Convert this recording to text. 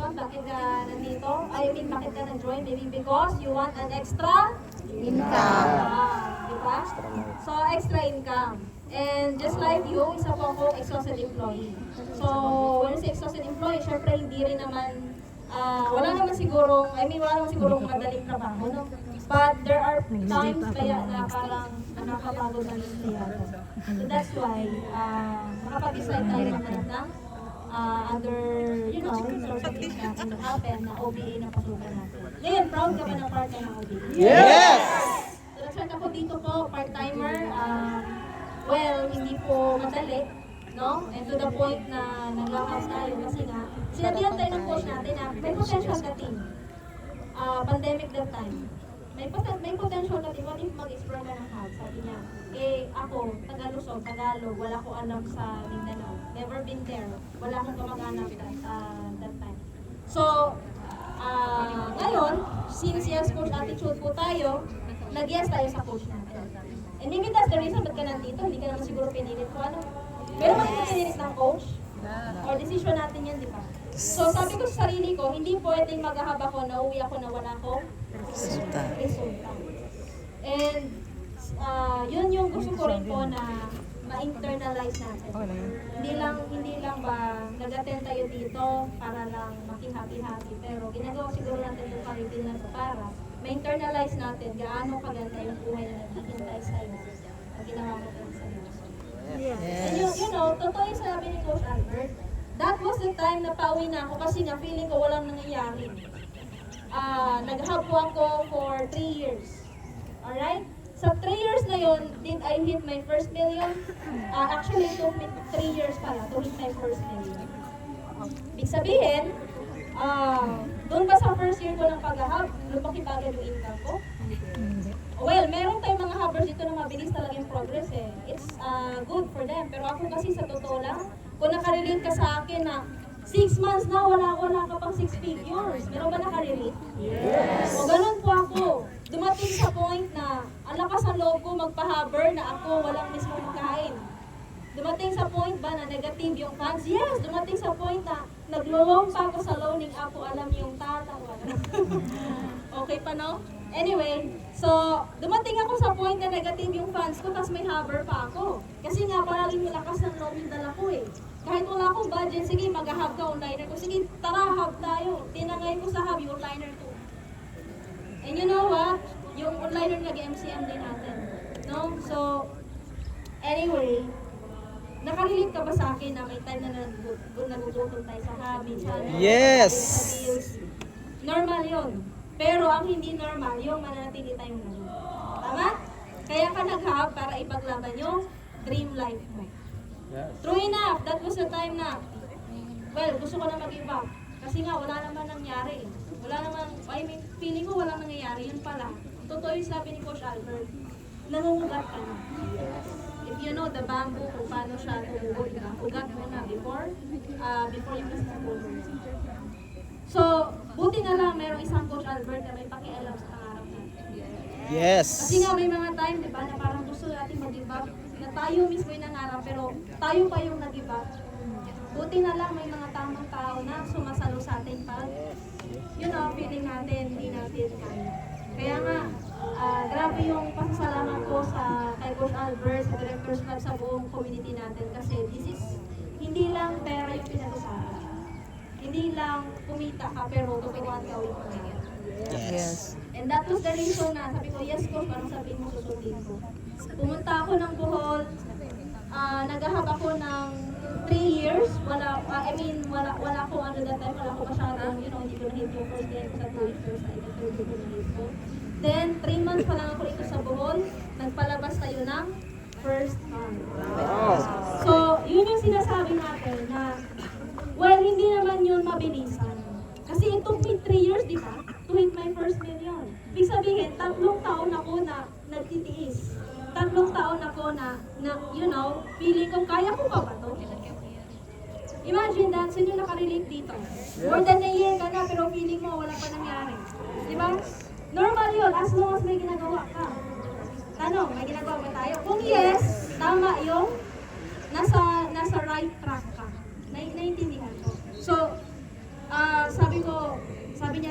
reason bakit ka nandito? I mean, bakit ka nag-join? Maybe because you want an extra income. Diba? So, extra income. And just like you, isa po ako exhausted employee. So, when you say exhausted employee, syempre hindi rin naman, wala naman sigurong madaling trabaho, no? But there are times kaya na parang nakakapagod na rin kaya. So that's why, makapag-decide tayo naman ng other, source of income na happen na OBA na pasukan natin. Ngayon, proud ka ba ng part-time ng OBA? Yes! So, nag-start ako dito po, part-timer. Well, hindi po madali, no? And to the point na nag-house tayo kasi nga, sinabihan tayo ng coach natin na may potential ka team. Pandemic that time. May potential ka team. What if mag-explore ka ng house? Sabi niya, ako, Tagalog, wala ko alam sa Mindanao. Never been there. Wala akong kamag-anak that time. So, ngayon, since yes coach attitude po tayo, nag-yes tayo sa coach natin. And maybe that's the reason ba't ka nandito, hindi ka naman siguro pinilit ko ano. Pero bakit pinilit ng coach? Or decision natin yan, di ba? So sabi ko sa sarili ko, hindi pwedeng maghahab ako na uwi ako na wala akong resulta. And yun yung gusto ko rin po na ma-internalize natin. Hindi lang ba nag-attend tayo dito para lang maki-happy-happy, pero ginagawa siguro natin yung paritin na ito para ma-internalize natin gaano kaganda yung buhay na naghihintay sa'yo pag ginawa mo ito sa Diyos. And totoo yung sabi ni Coach Albert, that was the time na pauwi na ako kasi nga feeling ko walang nangyayari. Nag-hub po ako for 3 years. Alright? Sa 3 years na yon, did I hit my first million? Actually, it took me 3 years pala to hit my first million. Ibig sabihin, doon ba sa first year ko ng pag-hub, lumaki ba agad yung income ko? Well, meron tayong mga hubbers dito na mabilis talaga yung progress eh. It's good for them. Pero ako kasi sa totoo lang, kung nakarelate ka sa akin na 6 months na, wala ka pang 6 figures. Meron ba nakarelate? Yes! O ganun po ako. Dumating sa point na ang lakas ng loob ko magpa-hover na ako walang mismo makain. Dumating sa point ba na negative yung funds? Yes! Dumating sa point na naglo-loan pa ako sa loaning ako, alam yung tatawa. Okay pa no? Anyway, so dumating ako sa point na negative yung funds ko tapos may hover pa ako. Kasi nga parang lakas ng loob yung dala ko eh. Kahit wala akong budget, sige mag-hub ka onliner ko. Sige, tara hub tayo. Tinangay ko sa hub yung onliner ko. And you know what? Yung onliner nag-MCM din natin. No? So, anyway, nakarelate ka ba sa akin na may time na nagugutom tayo sa hobby, sa yes! Sa bills? Normal yun. Pero ang hindi normal, yung mananatili tayong nanood. Tama? Kaya ka nag-hub para ipaglaban yung dream life mo. Yes. True enough, that was the time na, well, gusto ko na mag-give up. Kasi nga, wala naman nangyari. Feeling ko walang nangyayari. Yun pala. Totoo yung sabi ni Coach Albert, nangungugat ka na. If you know the bamboo, kung paano siya tumugot na, ugat mo na before you press the button. So, buti na lang merong isang Coach Albert na may pakialam sa pangarap natin. Yes! Kasi nga may mga time, di ba, na parang gusto natin mag-give up, na tayo mismo yung nangarap, pero tayo pa yung nag-give up. Buti na lang may mga tamang tao na sumasalo sa atin pag, feeling natin, hindi natin kaya. Kaya nga, grabe yung pasasalamat ko kay Coach Albert, sa Directors Club, sa buong community natin kasi this is, hindi lang pera yung pinag-usapan. Hindi lang kumita ka pero tuturuan ka yung pangyayari. Yes. And that was the reason na sabi ko, yes coach, parang sabi mo susundin ko. Pumunta ako ng Bohol, nag-hub ako ng 3 years, wala ko that time, wala ko masyadong, hindi ko na-hit yung first year ko sa 2 years, I think third year ko na-hit ko. Then, 3 months pa lang ako ito sa Bohol, nagpalabas tayo ng first month. So, yun yung sinasabi natin na, well, hindi naman yun mabilisan. Kasi it took me 3 years, di ba, to hit my first million. Ibig sabihin, 3 taon ako na nagtitiis. 3 taon ako na feeling ko, kaya ko pa ba to? Imagine that, sino yung nakarelate dito? More than a year ka na, pero feeling mo, wala pa nangyari. Di ba? Normal yun, as long as may ginagawa ka. Tanong, may ginagawa ba tayo? Kung yes, tama yung nasa right track ka. Naiintindihan ko. So, sabi ko,